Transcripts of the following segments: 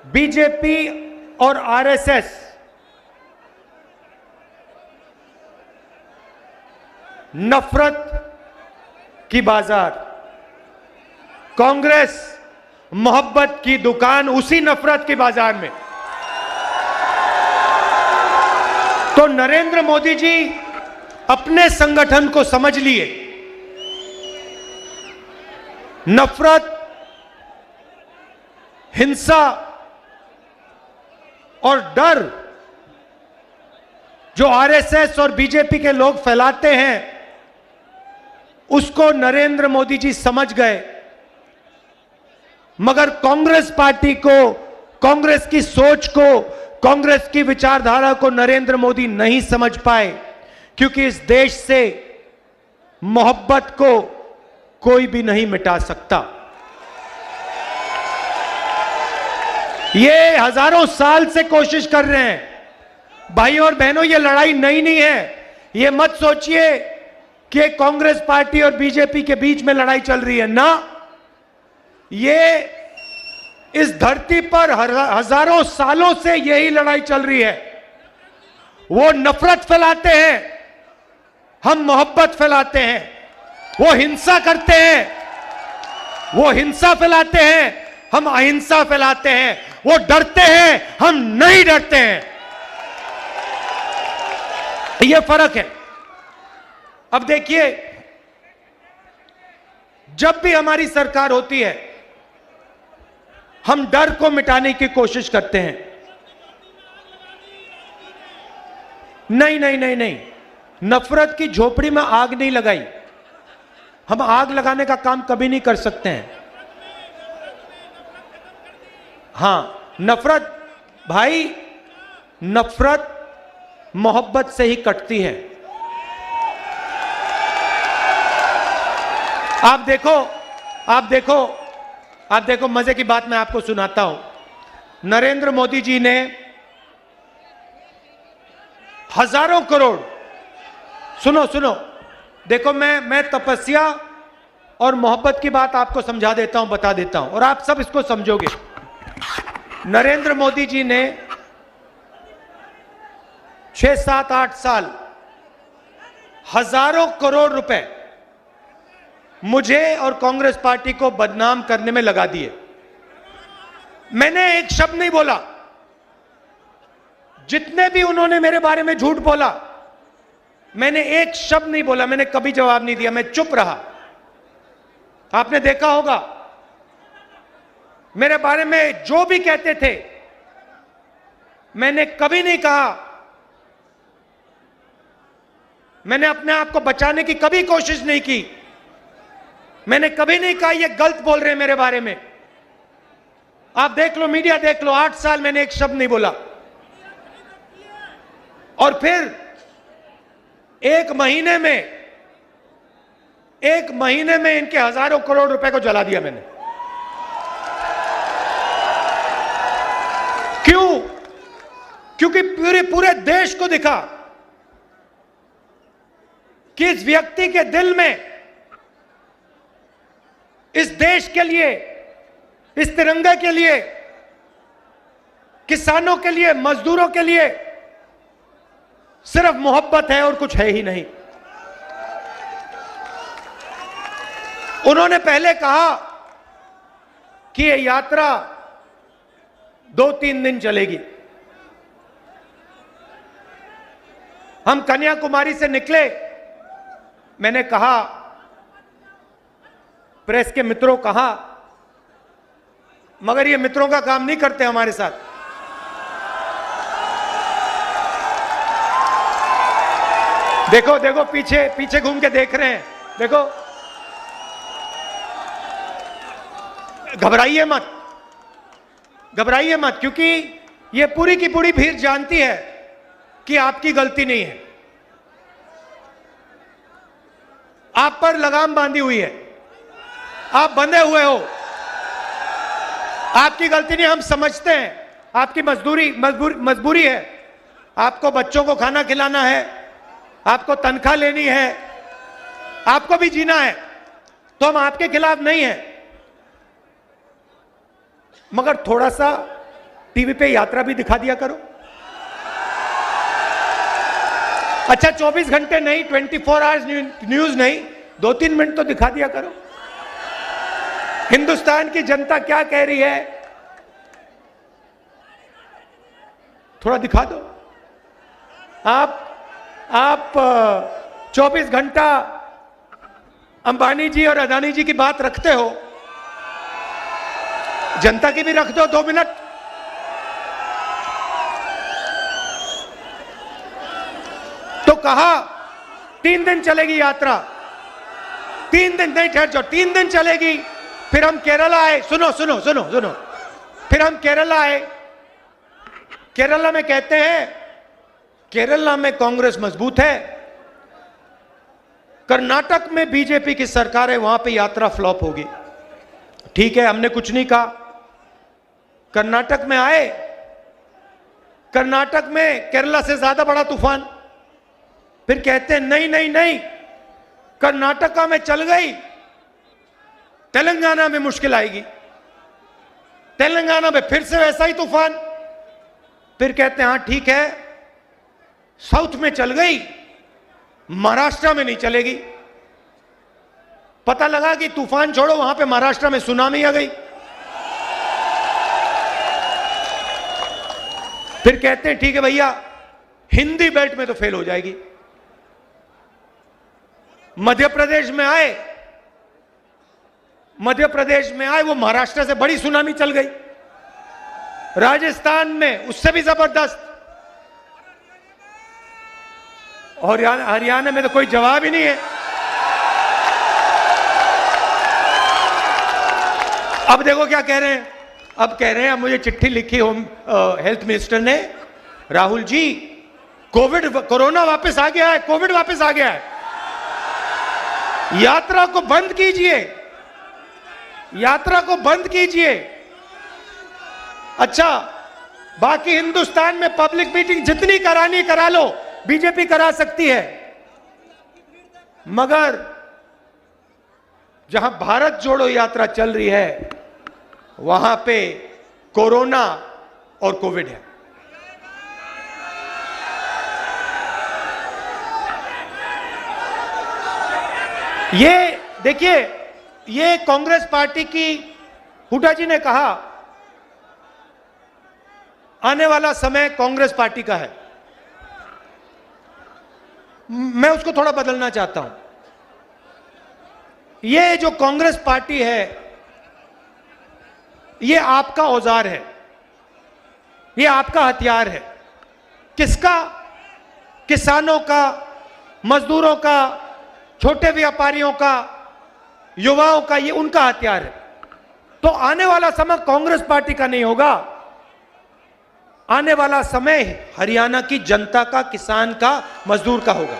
BJP और RSS नफरत की बाजार, कांग्रेस मोहब्बत की दुकान उसी नफरत की बाजार में। तो नरेंद्र मोदी जी अपने संगठन को समझ लिए, नफरत, हिंसा और डर जो आरएसएस और बीजेपी के लोग फैलाते हैं, उसको नरेंद्र मोदी जी समझ गए। मगर कांग्रेस पार्टी को, कांग्रेस की सोच को, कांग्रेस की विचारधारा को नरेंद्र मोदी नहीं समझ पाए, क्योंकि इस देश से मोहब्बत को कोई भी नहीं मिटा सकता। ये हजारों साल से कोशिश कर रहे हैं। भाइयों और बहनों, ये लड़ाई नई नहीं है। ये मत सोचिए कि कांग्रेस पार्टी और बीजेपी के बीच में लड़ाई चल रही है ना। ये इस धरती पर हजारों सालों से यही लड़ाई चल रही है। वो नफरत फैलाते हैं, हम मोहब्बत फैलाते हैं। वो हिंसा करते हैं, वो हिंसा फैलाते हैं, हम अहिंसा फैलाते हैं। वो डरते हैं, हम नहीं डरते हैं। यह फर्क है। अब देखिए, जब भी हमारी सरकार होती है, हम डर को मिटाने की कोशिश करते हैं। नहीं नहीं नहीं नहीं, नफरत की झोपड़ी में आग नहीं लगाई। हम आग लगाने का काम कभी नहीं कर सकते हैं। हां, नफरत, भाई, नफरत मोहब्बत से ही कटती है। आप देखो, आप देखो, आप देखो, मजे की बात मैं आपको सुनाता हूं। नरेंद्र मोदी जी ने हजारों करोड़, सुनो सुनो, देखो, मैं तपस्या और मोहब्बत की बात आपको समझा देता हूं, बता देता हूं, और आप सब इसको समझोगे। नरेंद्र मोदी जी ने 6, 7, 8 साल हजारों करोड़ रुपए मुझे और कांग्रेस पार्टी को बदनाम करने में लगा दिए। मैंने एक शब्द नहीं बोला। जितने भी उन्होंने मेरे बारे में झूठ बोला, मैंने एक शब्द नहीं बोला, मैंने कभी जवाब नहीं दिया, मैं चुप रहा। आपने देखा होगा, मेरे बारे में जो भी कहते थे, मैंने कभी नहीं कहा, मैंने अपने आप को बचाने की कभी कोशिश नहीं की। मैंने कभी नहीं कहा ये गलत बोल रहे हैं मेरे बारे में। आप देख लो, मीडिया देख लो, 8 साल मैंने एक शब्द नहीं बोला। और फिर एक महीने में इनके हजारों करोड़ रुपए को जला दिया मैंने। क्यों? क्योंकि पूरे देश को दिखा कि इस व्यक्ति के दिल में, इस देश के लिए, इस तिरंगे के लिए, किसानों के लिए, मजदूरों के लिए सिर्फ मोहब्बत है और कुछ है ही नहीं। उन्होंने पहले कहा कि यह यात्रा 2-3 दिन चलेगी। हम कन्याकुमारी से निकले, मैंने कहा, प्रेस के मित्रों कहा, मगर ये मित्रों का काम नहीं करते हमारे साथ। देखो देखो, पीछे घूम के देख रहे हैं, देखो। घबराइए मत, घबराइए मत, क्योंकि ये पूरी की पूरी भीड़ जानती है कि आपकी गलती नहीं है। आप पर लगाम बांधी हुई है, आप बंधे हुए हो। आपकी गलती नहीं, हम समझते हैं। आपकी मजबूरी है। आपको बच्चों को खाना खिलाना है, आपको तनख्वाह लेनी है, आपको भी जीना है, तो हम आपके खिलाफ नहीं हैं। मगर थोड़ा सा टीवी पे यात्रा भी दिखा दिया करो। अच्छा 24 घंटे नहीं, 24 आवर्स न्यूज नहीं, 2-3 मिनट तो दिखा दिया करो। हिंदुस्तान की जनता क्या कह रही है थोड़ा दिखा दो। आप 24 घंटा अंबानी जी और अदानी जी की बात रखते हो, जनता की भी रख दो 2 मिनट। तो कहा 3 दिन चलेगी यात्रा, 3 दिन नहीं, ठहर जाओ, 3 दिन चलेगी। फिर हम केरला आए, सुनो सुनो सुनो सुनो, फिर हम केरला आए। केरला में कहते हैं केरला में कांग्रेस मजबूत है, कर्नाटक में बीजेपी की सरकार है, वहां पे यात्रा फ्लॉप होगी। ठीक है, हमने कुछ नहीं कहा। कर्नाटक में आए, कर्नाटक में केरला से ज्यादा बड़ा तूफान। फिर कहते हैं नहीं नहीं नहीं, कर्नाटका में चल गई, तेलंगाना में मुश्किल आएगी, तेलंगाना में फिर से वैसा ही तूफान। फिर कहते हैं हां ठीक है, साउथ में चल गई, महाराष्ट्र में नहीं चलेगी। पता लगा कि तूफान छोड़ो, वहां पे महाराष्ट्र में सुनामी आ गई। फिर कहते हैं ठीक है भैया, हिंदी बेल्ट में तो फेल हो जाएगी। मध्य प्रदेश में आए, मध्य प्रदेश में आए, वो महाराष्ट्र से बड़ी सुनामी चल गई। राजस्थान में उससे भी जबरदस्त, और हरियाणा में तो कोई जवाब ही नहीं है। अब देखो क्या कह रहे हैं, अब कह रहे हैं, अब मुझे चिट्ठी लिखी होम हेल्थ मिनिस्टर ने, राहुल जी कोरोना वापस आ गया है, कोविड वापस आ गया है, यात्रा को बंद कीजिए, यात्रा को बंद कीजिए। अच्छा, बाकी हिंदुस्तान में पब्लिक मीटिंग जितनी करानी करा लो, बीजेपी करा सकती है, मगर जहां भारत जोड़ो यात्रा चल रही है वहां पे कोरोना और कोविड है। ये देखिए, ये कांग्रेस पार्टी की, हुड्डा जी ने कहा आने वाला समय कांग्रेस पार्टी का है। मैं उसको थोड़ा बदलना चाहता हूं। ये जो कांग्रेस पार्टी है, ये आपका औजार है, ये आपका हथियार है। किसका? किसानों का, मजदूरों का, छोटे व्यापारियों का, युवाओं का, ये उनका हथियार है। तो आने वाला समय कांग्रेस पार्टी का नहीं होगा, आने वाला समय हरियाणा की जनता का, किसान का, मजदूर का होगा।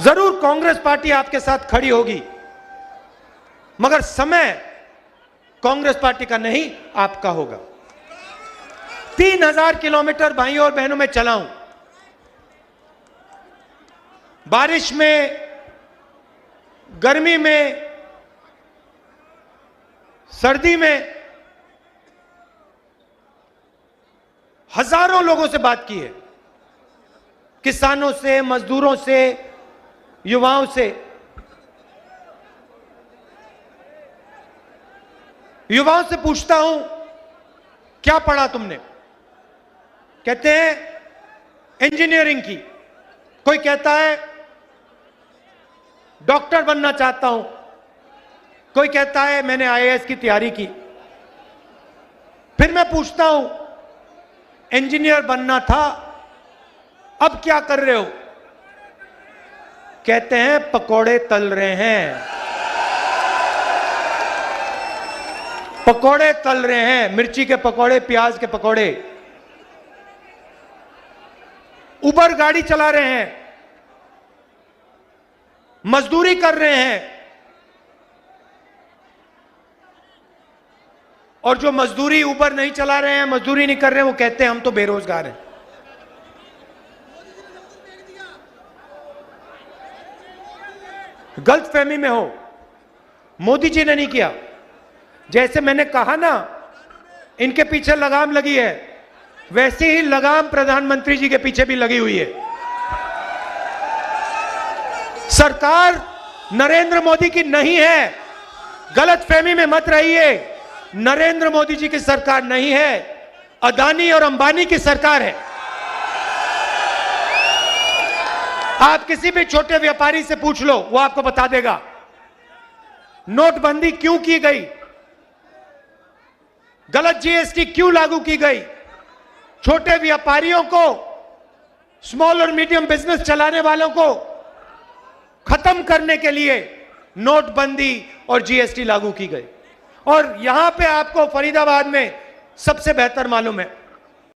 जरूर कांग्रेस पार्टी आपके साथ खड़ी होगी, मगर समय कांग्रेस पार्टी का नहीं, आपका होगा। 3000 किलोमीटर भाइयों और बहनों में चला हूं, बारिश में, गर्मी में, सर्दी में, हजारों लोगों से बात की है, किसानों से, मजदूरों से, युवाओं से। युवाओं से पूछता हूं क्या पढ़ा तुमने, कहते हैं इंजीनियरिंग की, कोई कहता है डॉक्टर बनना चाहता हूं, कोई कहता है मैंने आईएएस की तैयारी की। फिर मैं पूछता हूं इंजीनियर बनना था, अब क्या कर रहे हो? कहते हैं पकोड़े तल रहे हैं, पकोड़े तल रहे हैं, मिर्ची के पकोड़े, प्याज के पकोड़े। उबर गाड़ी चला रहे हैं, मजदूरी कर रहे हैं, और जो मजदूरी उबर नहीं चला रहे हैं, मजदूरी नहीं कर रहे हैं, वो कहते हैं हम तो बेरोजगार हैं। गलतफहमी में हो, मोदी जी ने नहीं किया, जैसे मैंने कहा ना, इनके पीछे लगाम लगी है, वैसे ही लगाम प्रधानमंत्री जी के पीछे भी लगी हुई है। सरकार नरेंद्र मोदी की नहीं है, गलतफहमी में मत रहिए। नरेंद्र मोदी जी की सरकार नहीं है, अदानी और अंबानी की सरकार है। आप किसी भी छोटे व्यापारी से पूछ लो, वो आपको बता देगा नोटबंदी क्यों की गई, गलत जीएसटी क्यों लागू की गई। छोटे व्यापारियों को, स्मॉल और मीडियम बिजनेस चलाने वालों को खत्म करने के लिए नोटबंदी और जीएसटी लागू की गई। और यहां पे आपको फरीदाबाद में सबसे बेहतर मालूम है,